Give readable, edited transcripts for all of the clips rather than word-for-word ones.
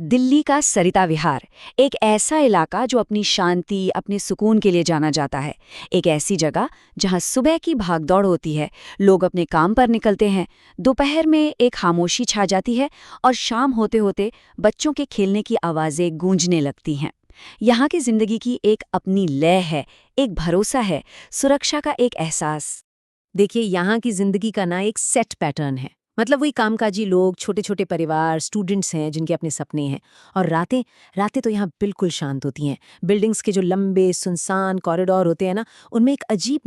दिल्ली का सरिता विहार एक ऐसा इलाका जो अपनी शांति, अपने सुकून के लिए जाना जाता है। एक ऐसी जगह जहां सुबह की भागदौड़ होती है, लोग अपने काम पर निकलते हैं, दोपहर में एक खामोशी छा जाती है और शाम होते होते बच्चों के खेलने की आवाज़ें गूंजने लगती हैं। यहाँ की जिंदगी की एक अपनी लय है, एक भरोसा है, सुरक्षा का एक एहसास। देखिए, यहाँ की जिंदगी का ना एक सेट पैटर्न है। मतलब वही कामकाजी लोग, छोटे छोटे परिवार, स्टूडेंट्स हैं जिनके अपने सपने हैं। और रातें रातें तो यहाँ बिल्कुल शांत होती हैं। बिल्डिंग्स के जो लंबे सुनसान कॉरिडोर होते हैं ना, उनमें एक अजीब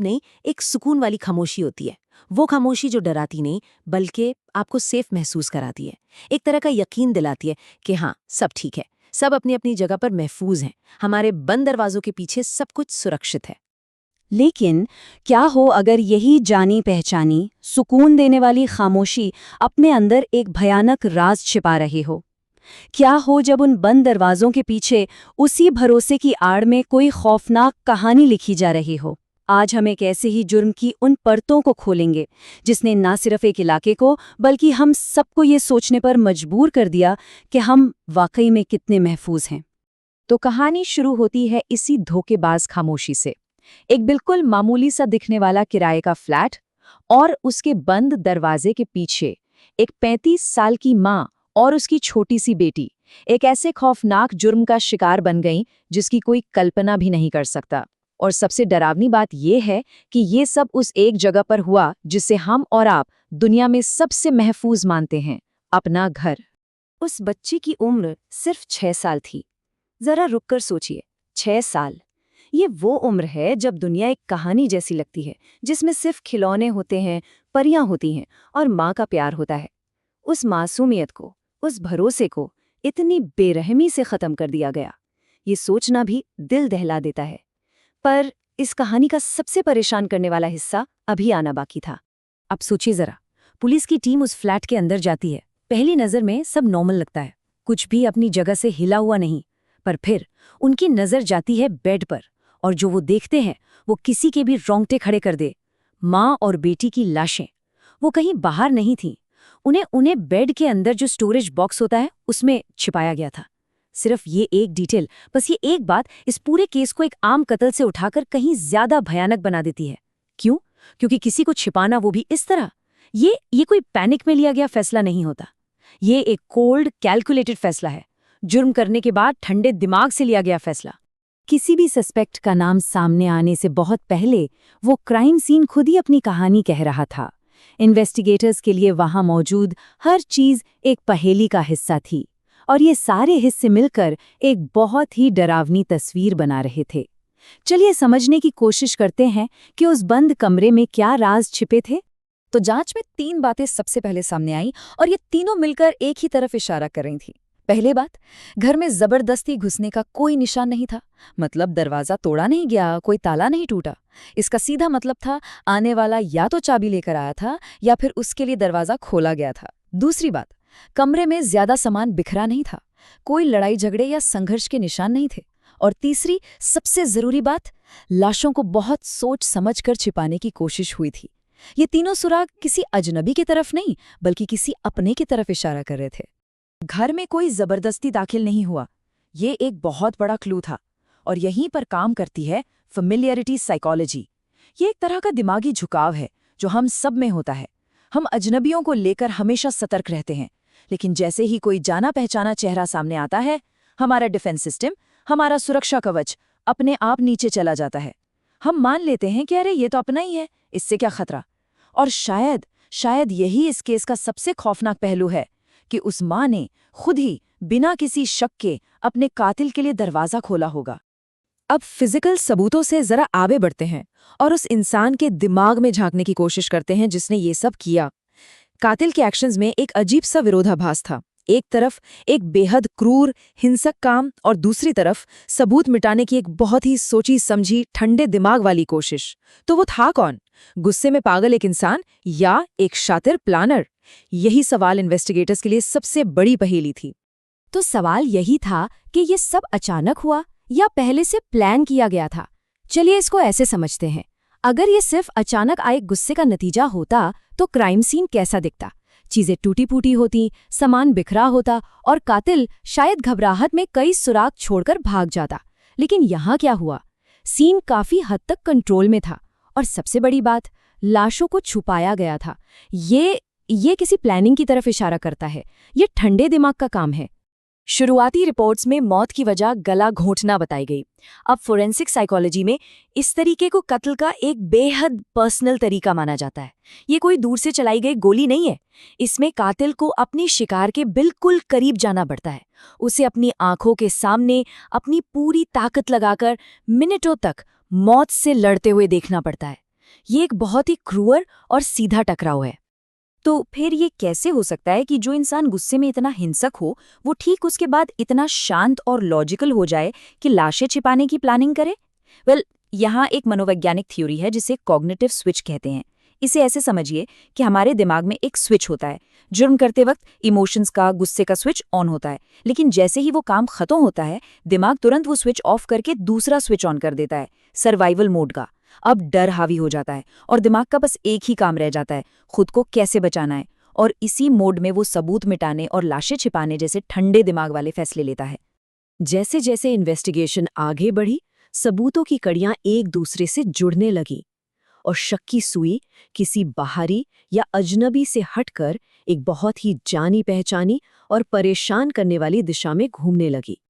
नहीं, एक सुकून वाली खामोशी होती है। वो खामोशी जो डराती नहीं, बल्कि आपको सेफ महसूस कराती है। एक तरह का यकीन दिलाती है कि हाँ, सब ठीक है, सब अपनी अपनी जगह पर महफूज हैं। हमारे बंद दरवाजों के पीछे सब कुछ सुरक्षित है। लेकिन क्या हो अगर यही जानी पहचानी, सुकून देने वाली खामोशी अपने अंदर एक भयानक राज छिपा रही हो? क्या हो जब उन बंद दरवाजों के पीछे उसी भरोसे की आड़ में कोई खौफनाक कहानी लिखी जा रही हो? आज हम एक ऐसे ही जुर्म की उन परतों को खोलेंगे जिसने ना सिर्फ एक इलाके को बल्कि हम सबको ये सोचने पर मजबूर कर दिया कि हम वाकई में कितने महफूज हैं। तो कहानी शुरू होती है इसी धोखेबाज खामोशी से। एक बिल्कुल मामूली सा दिखने वाला किराए का फ्लैट और उसके बंद दरवाजे के पीछे एक 35 साल की माँ और उसकी छोटी सी बेटी एक ऐसे खौफनाक जुर्म का शिकार बन गईं जिसकी कोई कल्पना भी नहीं कर सकता। और सबसे डरावनी बात यह है कि ये सब उस एक जगह पर हुआ जिसे हम और आप दुनिया में सबसे महफूज मानते हैं, अपना घर। उस बच्ची की उम्र सिर्फ 6 साल थी। जरा रुककर सोचिए, 6 साल। ये वो उम्र है जब दुनिया एक कहानी जैसी लगती है, जिसमें सिर्फ खिलौने होते हैं, परियां होती हैं और माँ का प्यार होता है। उस मासूमियत को, उस भरोसे को इतनी बेरहमी से खत्म कर दिया गया। ये सोचना भी दिल दहला देता है। पर इस कहानी का सबसे परेशान करने वाला हिस्सा अभी आना बाकी था। अब सोचिए जरा, पुलिस की टीम उस फ्लैट के अंदर जाती है। पहली नजर में सब नॉर्मल लगता है, कुछ भी अपनी जगह से हिला हुआ नहीं। पर फिर उनकी नजर जाती है बेड पर, और जो वो देखते हैं वो किसी के भी रोंगटे खड़े कर दे। माँ और बेटी की लाशें, वो कहीं बाहर नहीं थीं। उन्हें बेड के अंदर जो स्टोरेज बॉक्स होता है उसमें छिपाया गया था। सिर्फ ये एक डिटेल, बस ये एक बात इस पूरे केस को एक आम कत्ल से उठाकर कहीं ज्यादा भयानक बना देती है। क्यों? क्योंकि किसी को छिपाना, वो भी इस तरह, ये कोई पैनिक में लिया गया फैसला नहीं होता। ये एक कोल्ड कैलकुलेटेड फैसला है, जुर्म करने के बाद ठंडे दिमाग से लिया गया फैसला। किसी भी सस्पेक्ट का नाम सामने आने से बहुत पहले वो क्राइम सीन खुद ही अपनी कहानी कह रहा था। इन्वेस्टिगेटर्स के लिए वहां मौजूद हर चीज एक पहेली का हिस्सा थी, और ये सारे हिस्से मिलकर एक बहुत ही डरावनी तस्वीर बना रहे थे। चलिए समझने की कोशिश करते हैं कि उस बंद कमरे में क्या राज छिपे थे। तो जांच में 3 बातें सबसे पहले सामने आईं और ये तीनों मिलकर एक ही तरफ इशारा कर रही थीं। पहली बात, घर में जबरदस्ती घुसने का कोई निशान नहीं था। मतलब दरवाजा तोड़ा नहीं गया, कोई ताला नहीं टूटा। इसका सीधा मतलब था आने वाला या तो चाबी लेकर आया था या फिर उसके लिए दरवाजा खोला गया था। दूसरी बात, कमरे में ज्यादा सामान बिखरा नहीं था, कोई लड़ाई झगड़े या संघर्ष के निशान नहीं थे। और तीसरी सबसे जरूरी बात, लाशों को बहुत सोच समझ कर छिपाने की कोशिश हुई थी। ये तीनों सुराग किसी अजनबी की तरफ नहीं बल्कि किसी अपने की तरफ इशारा कर रहे थे। घर में कोई जबरदस्ती दाखिल नहीं हुआ, ये एक बहुत बड़ा क्लू था। और यहीं पर काम करती है फेमिलियरिटी साइकोलॉजी। ये एक तरह का दिमागी झुकाव है जो हम सब में होता है। हम अजनबियों को लेकर हमेशा सतर्क रहते हैं, लेकिन जैसे ही कोई जाना पहचाना चेहरा सामने आता है, हमारा डिफेंस सिस्टम, हमारा सुरक्षा कवच अपने आप नीचे चला जाता है। हम मान लेते हैं कि अरे ये तो अपना ही है, इससे क्या खतरा। और शायद यही इस केस का सबसे खौफनाक पहलू है कि उस माँ ने खुद ही बिना किसी शक के अपने कातिल के लिए दरवाजा खोला होगा। अब फिजिकल सबूतों से जरा आगे बढ़ते हैं और उस इंसान के दिमाग में झांकने की कोशिश करते हैं जिसने ये सब किया। कातिल के एक्शंस में एक अजीब सा विरोधाभास था। एक तरफ एक बेहद क्रूर, हिंसक काम और दूसरी तरफ सबूत मिटाने की एक बहुत ही सोची समझी, ठंडे दिमाग वाली कोशिश। तो वो था कौन? गुस्से में पागल एक इंसान या एक शातिर प्लानर? यही सवाल इन्वेस्टिगेटर्स के लिए सबसे बड़ी पहेली थी। तो सवाल यही था कि ये सब अचानक हुआ या पहले से प्लान किया गया था। चलिए इसको ऐसे समझते हैं। अगर ये सिर्फ अचानक आए गुस्से का नतीजा होता तो क्राइम सीन कैसा दिखता? चीजें टूटी-फूटी होती, सामान बिखरा होता और कातिल शायद घबराहट में कई सुराग छोड़कर भाग जाता। लेकिन यहाँ क्या हुआ? सीन काफी हद तक कंट्रोल में था और सबसे बड़ी बात, लाशों को छुपाया गया था। ये किसी प्लानिंग की तरफ इशारा करता है। ये ठंडे दिमाग का काम है। शुरुआती रिपोर्ट्स में मौत की वजह गला घोंटना बताई गई। अब फोरेंसिक साइकोलॉजी में इस तरीके को कत्ल का एक बेहद पर्सनल तरीका माना जाता है। ये कोई दूर से चलाई गई गोली नहीं है। इसमें कातिल को अपनी शिकार के बिल्कुल करीब जाना पड़ता है। उसे अपनी आंखों के सामने अपनी पूरी ताकत लगाकर मिनटों तक मौत से लड़ते हुए देखना पड़ता है। ये एक बहुत ही क्रूर और सीधा टकराव है। तो फिर ये कैसे हो सकता है कि जो इंसान गुस्से में इतना हिंसक हो, वो ठीक उसके बाद इतना शांत और लॉजिकल हो जाए कि लाशें छिपाने की प्लानिंग करे? यहाँ एक मनोवैज्ञानिक थ्योरी है जिसे कॉग्निटिव स्विच कहते हैं। इसे ऐसे समझिए कि हमारे दिमाग में एक स्विच होता है। जुर्म करते वक्त इमोशंस का, गुस्से का स्विच ऑन होता है, लेकिन जैसे ही वो काम खत्म होता है, दिमाग तुरंत वो स्विच ऑफ करके दूसरा स्विच ऑन कर देता है, सर्वाइवल मोड का। अब डर हावी हो जाता है और दिमाग का बस एक ही काम रह जाता है, खुद को कैसे बचाना है। और इसी मोड में वो सबूत मिटाने और लाशें छिपाने जैसे ठंडे दिमाग वाले फैसले लेता है। जैसे जैसे इन्वेस्टिगेशन आगे बढ़ी, सबूतों की कड़ियां एक दूसरे से जुड़ने लगी और शक की सुई किसी बाहरी या अजनबी से हटकर एक बहुत ही जानी पहचानी और परेशान करने वाली दिशा में घूमने लगी।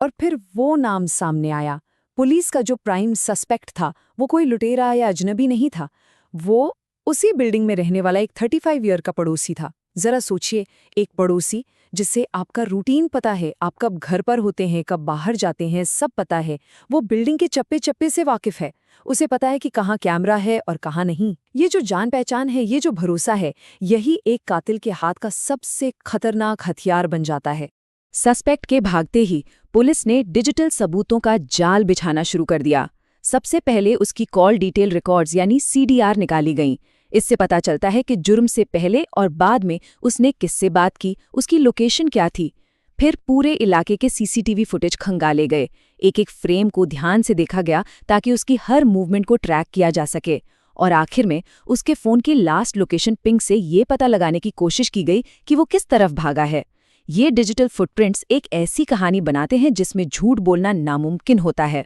और फिर वो नाम सामने आया। पुलिस का जो प्राइम सस्पेक्ट था वो कोई लुटेरा या अजनबी नहीं था, वो उसी बिल्डिंग में रहने वाला एक 35 ईयर का पड़ोसी था। जरा सोचिए, एक पड़ोसी जिससे आपका रूटीन पता है, आप कब घर पर होते हैं, कब बाहर जाते हैं, सब पता है। वो बिल्डिंग के चप्पे चप्पे से वाकिफ है। उसे पता है कि कहाँ कैमरा है और कहाँ नहीं। ये जो जान पहचान है, ये जो भरोसा है, यही एक कातिल के हाथ का सबसे खतरनाक हथियार बन जाता है। सस्पेक्ट के भागते ही पुलिस ने डिजिटल सबूतों का जाल बिछाना शुरू कर दिया। सबसे पहले उसकी कॉल डिटेल रिकॉर्ड्स यानी CDR निकाली गईं। इससे पता चलता है कि जुर्म से पहले और बाद में उसने किससे बात की, उसकी लोकेशन क्या थी। फिर पूरे इलाके के CCTV फुटेज खंगाले गए। एक-एक फ्रेम को ध्यान से देखा गया ताकि उसकी हर मूवमेंट को ट्रैक किया जा सके। और आखिर में उसके फ़ोन की लास्ट लोकेशन पिंग से ये पता लगाने की कोशिश की गई कि वो किस तरफ भागा है। ये डिजिटल फुटप्रिंट्स एक ऐसी कहानी बनाते हैं जिसमें झूठ बोलना नामुमकिन होता है।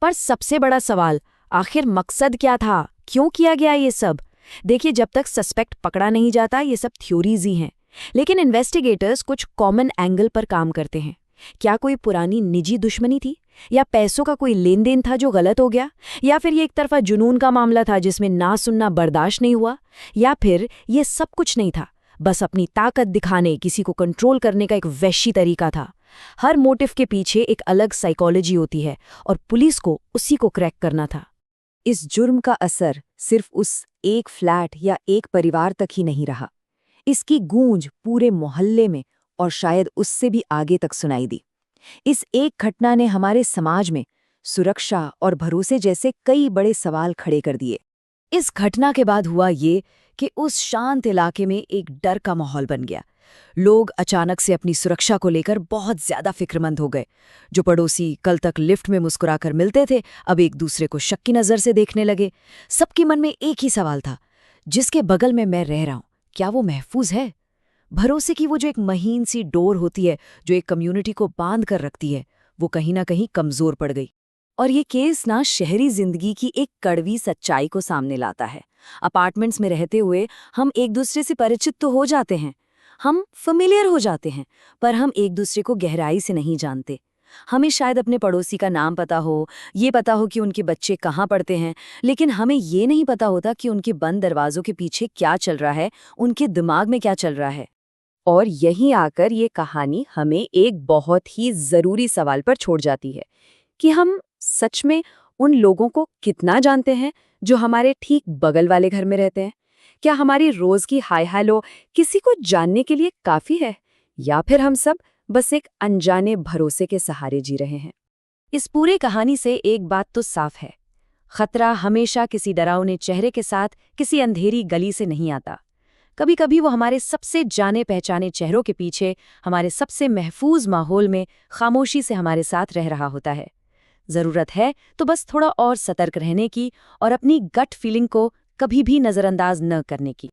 पर सबसे बड़ा सवाल, आखिर मकसद क्या था? क्यों किया गया ये सब? देखिए, जब तक सस्पेक्ट पकड़ा नहीं जाता, ये सब थ्योरीज ही हैं। लेकिन इन्वेस्टिगेटर्स कुछ कॉमन एंगल पर काम करते हैं। क्या कोई पुरानी निजी दुश्मनी थी, या पैसों का कोई लेन देन था जो गलत हो गया, या फिर ये एक तरफा जुनून का मामला था जिसमें ना सुनना बर्दाश्त नहीं हुआ, या फिर ये सब कुछ नहीं था, बस अपनी ताकत दिखाने, किसी को कंट्रोल करने का एक वैशी तरीका था। हर मोटिव के पीछे एक अलग साइकोलॉजी होती है और पुलिस को उसी को क्रैक करना था। इस जुर्म का असर सिर्फ उस एक फ्लैट या एक परिवार तक ही नहीं रहा। इसकी गूंज पूरे मोहल्ले में और शायद उससे भी आगे तक सुनाई दी। इस एक घटना ने हमारे समाज में सुरक्षा और भरोसे जैसे कई बड़े सवाल खड़े कर दिए। इस घटना के बाद हुआ ये कि उस शांत इलाके में एक डर का माहौल बन गया। लोग अचानक से अपनी सुरक्षा को लेकर बहुत ज्यादा फिक्रमंद हो गए। जो पड़ोसी कल तक लिफ्ट में मुस्कुराकर मिलते थे, अब एक दूसरे को शक की नज़र से देखने लगे। सबके मन में एक ही सवाल था, जिसके बगल में मैं रह रहा हूं, क्या वो महफूज है? भरोसे की वो जो एक महीन सी डोर होती है, जो एक कम्युनिटी को बांध कर रखती है, वो कहीं ना कहीं कमजोर पड़ गई। और ये केस ना शहरी जिंदगी की एक कड़वी सच्चाई को सामने लाता है। अपार्टमेंट्स में रहते हुए हम एक दूसरे से परिचित तो हो जाते हैं, हम फेमिलियर हो जाते हैं, पर हम एक दूसरे को गहराई से नहीं जानते। हमें शायद अपने पड़ोसी का नाम पता हो, ये पता हो कि उनके बच्चे कहाँ पढ़ते हैं, लेकिन हमें ये नहीं पता होता कि उनके बंद दरवाजों के पीछे क्या चल रहा है, उनके दिमाग में क्या चल रहा है। और यहीं आकर ये कहानी हमें एक बहुत ही ज़रूरी सवाल पर छोड़ जाती है कि हम सच में उन लोगों को कितना जानते हैं जो हमारे ठीक बगल वाले घर में रहते हैं। क्या हमारी रोज की हाय हेलो किसी को जानने के लिए काफी है, या फिर हम सब बस एक अनजाने भरोसे के सहारे जी रहे हैं? इस पूरे कहानी से एक बात तो साफ है, खतरा हमेशा किसी डरावने चेहरे के साथ किसी अंधेरी गली से नहीं आता। कभी कभी वो हमारे सबसे जाने पहचाने चेहरों के पीछे, हमारे सबसे महफूज माहौल में खामोशी से हमारे साथ रह रहा होता है। जरूरत है तो बस थोड़ा और सतर्क रहने की और अपनी गट फीलिंग को कभी भी नजरअंदाज न करने की।